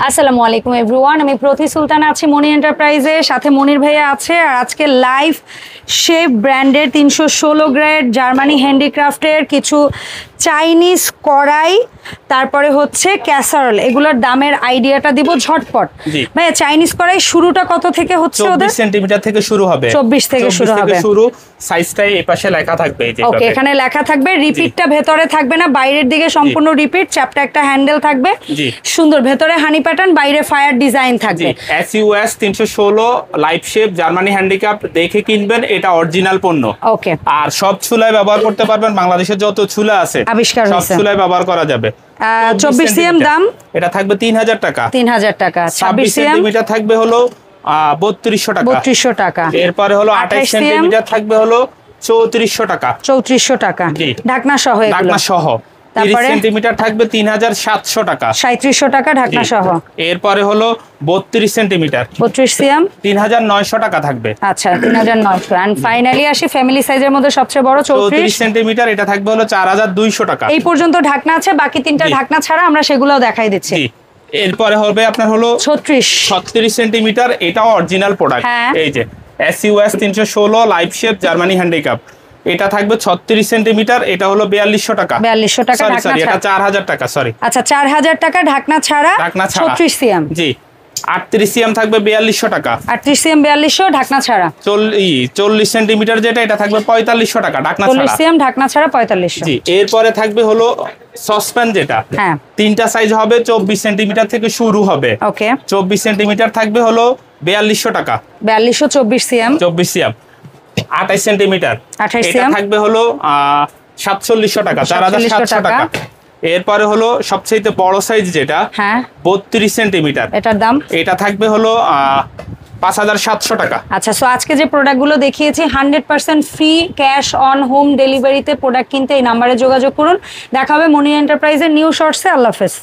আসসালামু আলাইকুম এভরিওয়ান, আমি প্রতি সুলতানা আছি মনি এন্টারপ্রাইজে, সাথে মনির ভাইয়া আছে। আর আজকে লাইভ শেপ ব্র্যান্ডের 316 গ্রেড জার্মানি হ্যান্ডিক্রাফটের কিছু চাইনিজ কড়াই, তারপরে হচ্ছে ক্যাসারল, এগুলোর দামের আইডিয়াটা দিব ঝটপট। ভাইয়া চাইনিজ কড়াই শুরুটা কত থেকে হচ্ছে? ওদের 24 সেন্টিমিটার থেকে শুরু হবে। 24 থেকে শুরু হবে। সাইজটাই এই পাশে লেখা থাকবে, এই যে ওকে, এখানে লেখা থাকবে। রিপিটটা ভেতরে থাকবে না, বাইরের দিকে সম্পূর্ণ রিপিট। চ্যাপটা একটা হ্যান্ডেল থাকবে, সুন্দর। ভেতরে হানি প্যাটার্ন, বাইরে ফায়ার ডিজাইন থাকবে। এসইউএস 316 লাইভ শেপ জার্মানি হ্যান্ডিক্রাফট দেখে কিনবেন, এটা অরিজিনাল পণ্য। ওকে, আর সব চুলায় ব্যবহার করতে পারবেন, বাংলাদেশের যত চুলা আছে আবিষ্কার সব চুলায় ব্যবহার করা যাবে। 24 সিএম দাম, এটা থাকবে 3000 টাকা। 3000 টাকা। 26 সেন্টিমিটার থাকবে হলো 3200 টাকা। 3200 টাকা। এরপরে হলো 28 সেন্টিমিটার থাকবে হলো 3400 টাকা। 3400 টাকা ঢাকনা সহ। ঢাকনা সহ। 30 সেন্টিমিটার থাকবে 3700 টাকা। 3700 টাকা ঢাকনা সহ। এরপরে হলো 32 সেন্টিমিটার 32 সিএম 3900 টাকা থাকবে। আচ্ছা, 3900। এন্ড ফাইনালি আসি ফ্যামিলি সাইজের মধ্যে সবচেয়ে বড় 34 সেন্টিমিটার, এটা থাকবে হলো 4200 টাকা। এই পর্যন্ত ঢাকনা আছে, বাকি তিনটা ঢাকনা ছাড়া আমরা সেগুলোও দেখাই দিচ্ছি। এরপরে হবে আপনার হলো 36 সেন্টিমিটার, এটাও অরিজিনাল প্রোডাক্ট। এই যে এসইউএস 316 লাইভ শেপ জার্মানি হ্যান্ডিক্রাফট, এটা থাকবে 36 সেন্টিমিটার, এটা হলো 4200 টাকা। 4200 টাকা ঢাকনা ছাড়া। এটা 4000 টাকা, সরি। আচ্ছা, 4000 টাকা ঢাকনা ছাড়া। 36 সিএম। জি। 38 সিএম থাকবে 4200 টাকা। 38 সিএম 4200 ঢাকনা ছাড়া। 40 সেন্টিমিটার যেটা, এটা থাকবে 4500 টাকা ঢাকনা ছাড়া। 40 সিএম ঢাকনা ছাড়া 4500। জি। এরপরে থাকবে হলো সসপ্যান, যেটা তিনটা সাইজ হবে, 24 সেন্টিমিটার থেকে শুরু হবে। ওকে, 24 সেন্টিমিটার থাকবে হলো 4200 টাকা। 4200 24 সিএম। 24 সিএম 28 সেন্টিমিটার, এটা থাকবে হলো 4700 টাকা, 4700 টাকা। এরপরে হলো সবচেয়ে বড় সাইজ যেটা, 32 সেন্টিমিটার, এটার দাম এটা থাকবে হলো 5700 টাকা। আচ্ছা, সো আজকে যে প্রোডাক্টগুলো দেখিয়েছি 100% ফ্রি ক্যাশ অন হোম ডেলিভারিতে প্রোডাক্ট কিনতে এই নাম্বারে যোগাযোগ করুন। দেখা হবে মনি এন্টারপ্রাইজের নিউ শর্টসে। আল্লাহ হাফেজ।